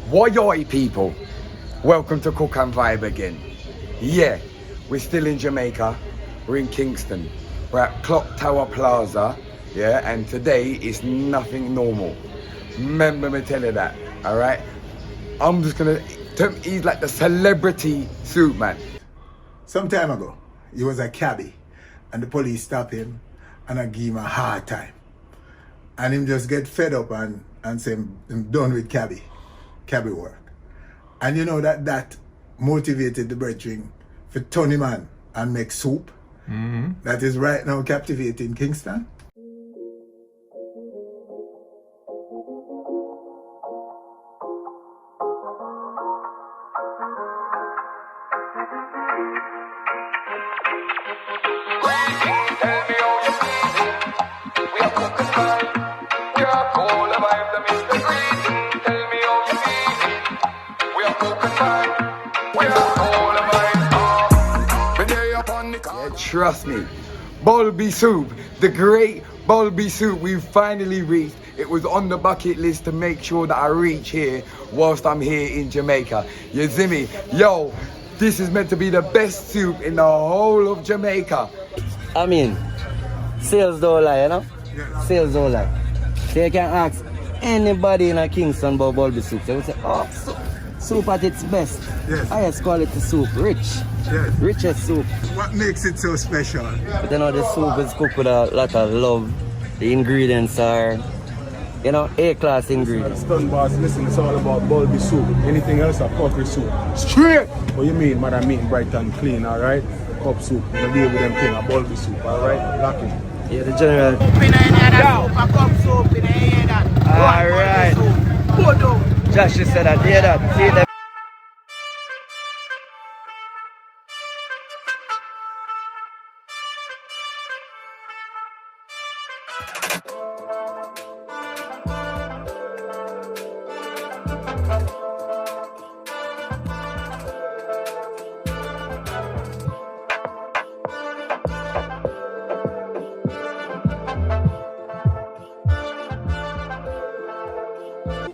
Woyoy people, welcome to Cook and Vibe again. Yeah, we're still in Jamaica, we're in Kingston, we're at Clock Tower Plaza, yeah, and today is nothing normal. Remember me tell you that, alright? I'm just gonna, he's like the celebrity suit man. Some time ago, he was a cabbie and the police stopped him and I give him a hard time. And him just get fed up and say, I'm done with cabbie work. And you know that motivated the brethren for turn him on and make soup. That is right now captivating Kingston. Trust me, Bulbie soup, the great Bulbie soup, we've finally reached. It was on the bucket list to make sure that I reach here whilst I'm here in Jamaica. You see me? Yo, this is meant to be the best soup in the whole of Jamaica. I mean, sales don't lie, you know? Yes. Sales don't lie. So you can ask anybody in a Kingston about Bulbie soup. They will say, oh, soup at its best. Yes. Highest quality soup, rich. Yes. Richest soup. What makes it so special? But you know, the soup is cooked with a lot of love. The ingredients are, you know, A-class ingredients. Stun boss, listen, it's all about Bulbie soup. Anything else, a cookery soup. Straight! What you mean, man? I mean bright and clean, alright? Cup soup, you deal with them thing, a Bulbie soup, alright? Lock in. Yeah, the general. A cup soup in the Alright. Josh just said that, hear that. See that.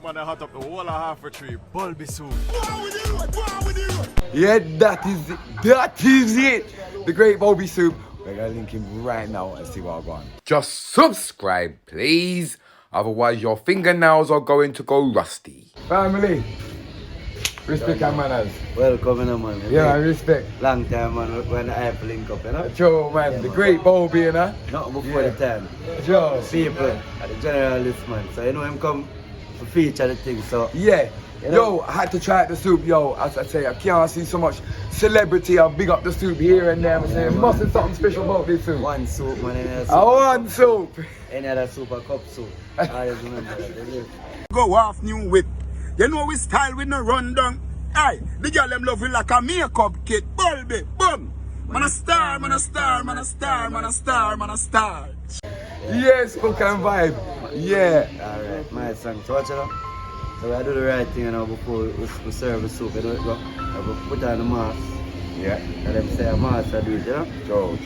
Man, I hot up the whole of half a tree, Bulbie soup. Yeah, that is it. The great Bulbie soup. We're gonna link him right now and see what I'm going. Just subscribe, please. Otherwise, your fingernails are going to go rusty. Family, respect and manners. Welcome, you know, man. Yeah, respect. Long time, man, when I have to link up, you know? Joe, man, the great Bulbie, you know? Not before the time. Joe. People are the generalist, man. So, you know, him come to feature the thing, so. Yeah. You know? Yo, I had to try out the soup, yo. As I say, I can't see so much celebrity. I'll big up the soup here and there. I'm saying, must be something special about this soup. One soup, man. Any other soup. I want soup. Any other soup, a cup soup. I always remember that. Go off new whip. You know we style with no rundown. Aye, the girl them love you like a makeup kit. Bulbie, boom. Man a star, man a star, man a star, man a star, man a star. Yes, Cook and Vibe. Yeah. Alright, my son. So watch it up. So I do the right thing, you know, before we serve the soup, you know, we put on the mask. Yeah. And them say a mask, I do it, you know? Joe.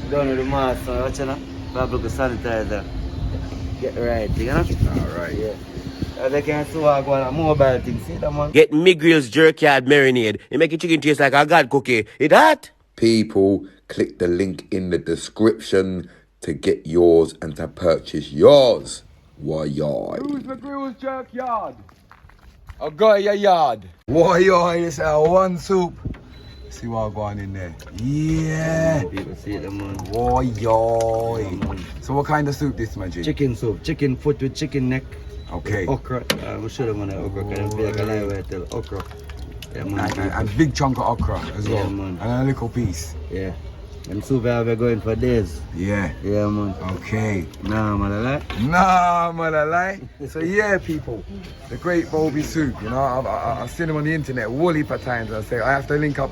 Done with the mask, so watch it up. Grab the sanitizer. Get the right thing, you know? Alright. Yeah. As I can see what I a mobile thing, see that, man? Get McGrill's jerk yard marinade. It make your chicken taste like a god cookie. It hot? People, click the link in the description to get yours and to purchase yours. Why yard? Who's McGrill's jerk yard? A guy your yard. Why yard? It's our one soup. See what I'm going in there. Yeah. People see it, man. Why yard? So what kind of soup this, man? Chicken soup. Chicken foot with chicken neck. Okay. Okra. I'm sure them on the okra. Because I feel like a live right tell okra. Yeah, man. And big chunk of okra as well. Yeah, man. And a little piece. Yeah. Them soup I have going for days. Yeah. Yeah, man. Okay. Nah, man, I like. Nah, man, I like. So yeah, people, the great Bulbie soup. You know, I've seen him on the internet wool heap of times. I say I have to link up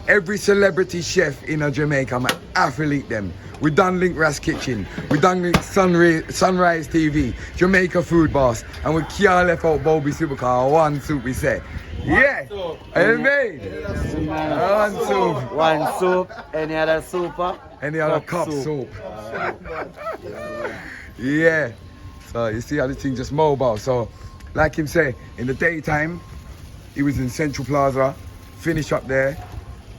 every celebrity chef in a Jamaica. I'm an athlete them. We done link Ras Kitchen. We done link Sunrise TV, Jamaica Food Boss, and we can't left out Bulbie soup because one soup we say. Yeah, amen. One soup. One soup. Any other soup? Any other cup soup. Yeah. So you see how the thing just mobile. So like him say, in the daytime, he was in Central Plaza, finish up there,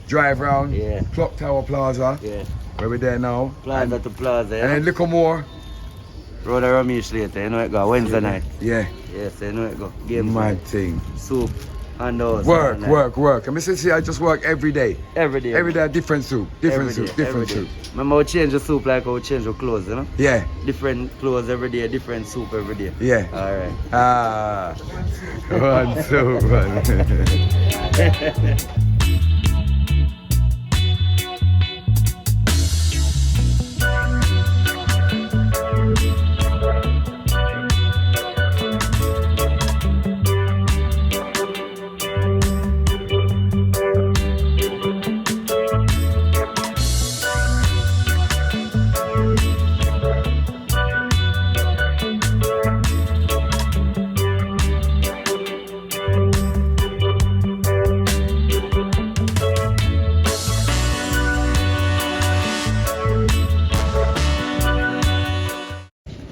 drive round, Yeah. Clock Tower Plaza, Yeah. where we're there now. Plaza to plaza, And yeah. then little more. Road a Ramesh later, you know it go. Wednesday night. Yeah, Yes, you know it go. Game mad thing. soup and those. Work. And Mr. C, I just work every day. Every day. Every day, different soup, different Every soup, day, different every soup. day. Remember we change the soup like how we change the clothes, you know? Yeah, Different clothes every day, different soup every day. yeah. Alright. Ah, one soup, man.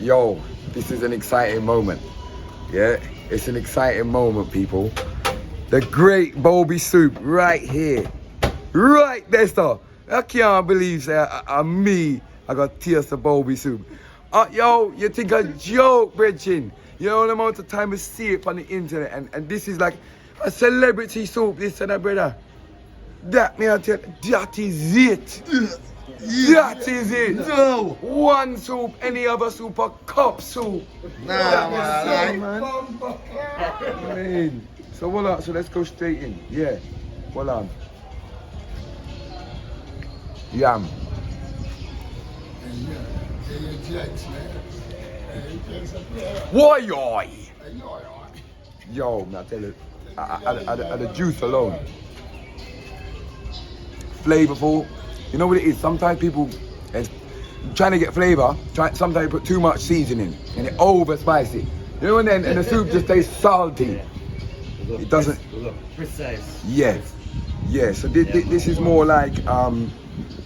Yo, this is an exciting moment. Yeah, it's an exciting moment, people. The great Bulbie soup right here. Right there, sir. I can't believe me, I got taste of Bulbie soup. Yo, you think a joke, Bridging? You know the amount of time I see it on the internet, and this is like a celebrity soup, this and that, brother. That, me I tell you, that is it. That is it. No. One soup, any other soup, a cup soup. Nah, Man. So hold on, so let's go straight in. Yeah, hold on. Yam. Why, yo, man, I tell you, the juice alone, flavorful. You know what it is? Sometimes people, trying to get flavor, sometimes you put too much seasoning and it over spicy. You know, and then and the soup just tastes salty. It doesn't. Precise. Yeah, yeah. So this is more like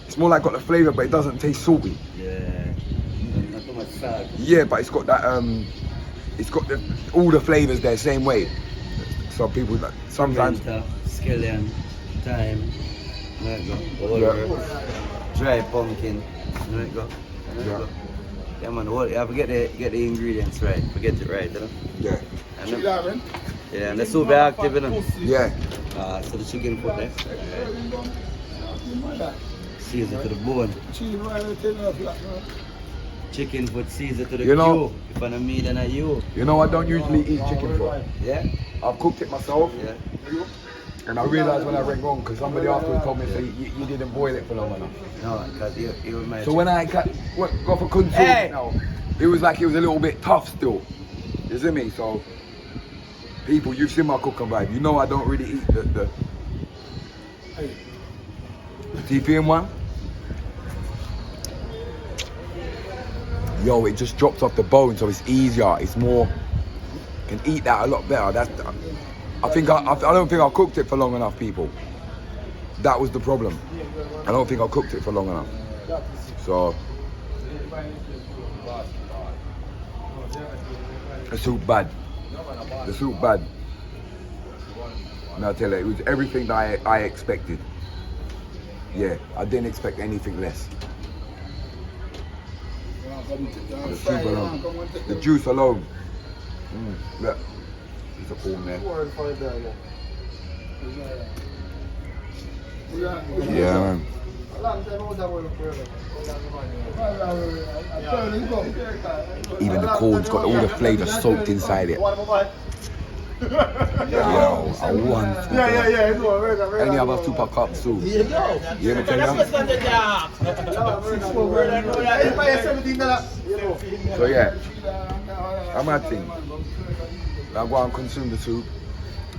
it's more like got the flavor, but it doesn't taste salty. Yeah. Not too much salt. Yeah, but it's got that it's got all the flavors there same way. So people like sometimes. Scallion, thyme. There you go. All herbs. Dry pumpkin. There you go. There you go. Yeah, man. You have to get the ingredients right. Forget it right, you know. Yeah. And yeah, and the soup is active, you know. Yeah. So the chicken foot there. Season to the bone. Chicken foot season to the You know- cube. If I'm a me, then I you. You know, I don't usually eat chicken foot. Yeah? I've cooked it myself, Yeah. and I realized when I went wrong because somebody afterwards told me, say, you didn't boil it for long enough. No, because you was my So when I got for consume it now, it was like it was a little bit tough still. You see me? So people, you've seen my cooking vibe. You know I don't really eat the TPM one. Yo, it just drops off the bone, so it's easier. It's more. Can eat that a lot better. That's. I don't think I cooked it for long enough, people. That was the problem. I don't think I cooked it for long enough. So the soup bad. The soup bad. And I tell you, it was everything that I expected. Yeah, I didn't expect anything less. The soup alone. The juice alone. Look. There's a corn there. Yeah, man. Even the corn's got all the flavour soaked inside it. Yo, I want any other super cup soup. You hear me tell you? So yeah, I'm at thing. I'll go and consume the soup.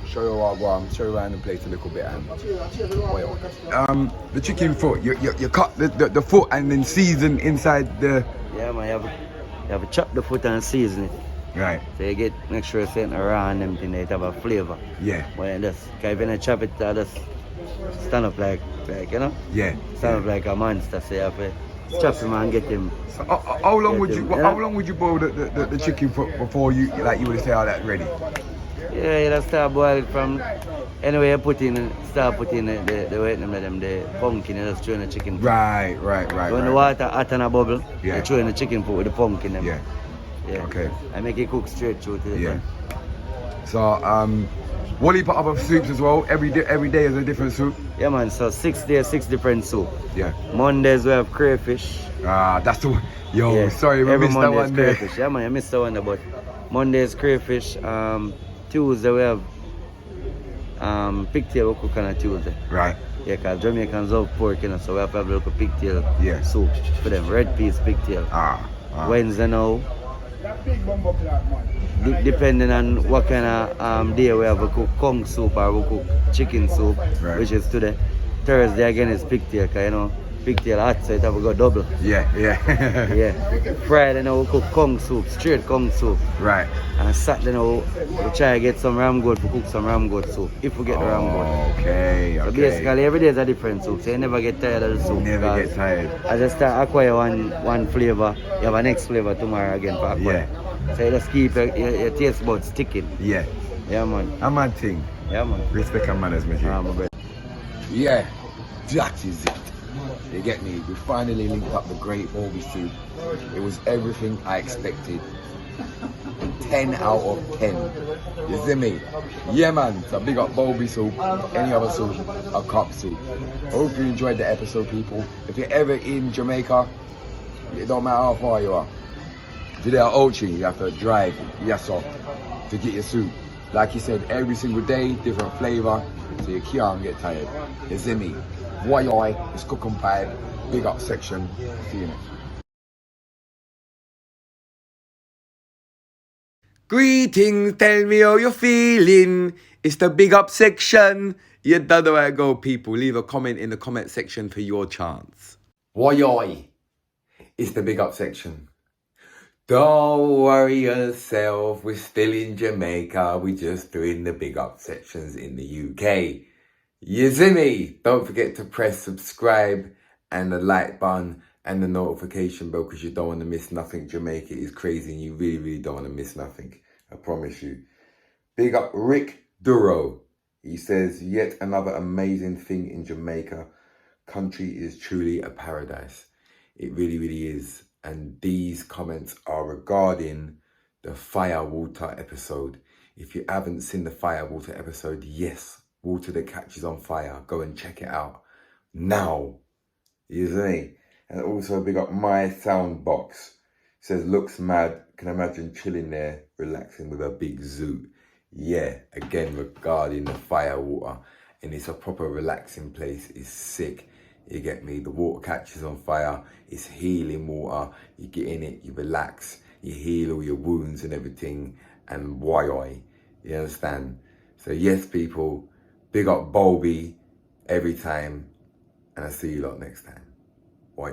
Show you what I go on, show you around the place a little bit and the chicken foot, you cut the foot and then season inside the. Yeah, man, you have to chop the foot and season it. Right. So you make sure it's not raw and everything, it have a flavour. Yeah. When you just, cause if you don't chop it, just stand up like, you know? Yeah. Stand up like a monster, so you have to strap him and get him. So, how long Get would you him, yeah. how long would you boil the chicken for before you would say all that ready? Yeah, you just start boil it from anyway you start putting the pumpkin, you just throw in the chicken. Right. When the water hot and a bubble, Yeah. you throw in the chicken pot with the pumpkin. Them. Yeah. Yeah. Okay. I make it cook straight through to the Yeah. pan. So Wally put other soups as well. Every day is a different soup. Yeah man, so 6 days, 6 different soup. Yeah. Mondays we have crayfish. That's the one. Yo, Yeah. sorry, we Every missed that Monday one is there. crayfish. Yeah man, I missed that one there, but Mondays crayfish. Tuesday we have pigtail we cook on a Tuesday. Right. Yeah, because Jamaicans love pork, you know, so we have to have a little pigtail Yeah. soup for them. Red peas pigtail. Wednesday now, depending on what kind of day we have, we cook kong soup or we cook chicken soup, Right. which is today. Thursday again is pigtail, because you know, pigtail hot, so it have to go double. Yeah. Yeah. Friday now we cook kong soup, straight kong soup. Right. And Saturday now we try to get some ram goat to cook some ram goat soup, if we get the ram goat. Okay. So basically every day is a different soup, so you never get tired of the soup. Never because get tired. as you start acquire one flavour, you have a next flavour tomorrow again for acquire. So you just keep your taste buds sticking. Yeah. Yeah man. A mad thing. Yeah man. Respect and manners, mate. My brother. Yeah, that is it. You get me? We finally linked up the great Bulbie soup. It was everything I expected. 10 out of 10. You see me? Yeah man, so big up Bulbie soup, any other soup, a cup soup. Hope you enjoyed the episode, people. If you're ever in Jamaica, it don't matter how far you are. If you're there at Ochi, you have to drive, yes sir, to get your soup. Like you said, every single day, different flavour, so you can't get tired. You see me? Why it's cook and pie, big up section. See you next. Greetings, tell me how you're feeling. It's the big up section. You don't know where I go, people. Leave a comment in the comment section for your chance. Why it's the big up section. Don't worry yourself, we're still in Jamaica. We're just doing the big up sections in the UK. You see me? Don't forget to press subscribe and the like button and the notification bell because you don't want to miss nothing. Jamaica is crazy and you really don't want to miss nothing. I promise you. Big up Rick Duro. He says, yet another amazing thing in Jamaica. Country is truly a paradise. It really is. And these comments are regarding the firewater episode. If you haven't seen the firewater episode, yes, water that catches on fire. Go and check it out now. You see me? And also big up my sound box. Says looks mad. Can imagine chilling there, relaxing with a big zoot. Yeah, again regarding the firewater, and it's a proper relaxing place. It's sick. You get me? The water catches on fire. It's healing water. You get in it, you relax, you heal all your wounds and everything. And why? You understand? So yes, people, big up Bulbie every time, and I'll see you lot next time. Why?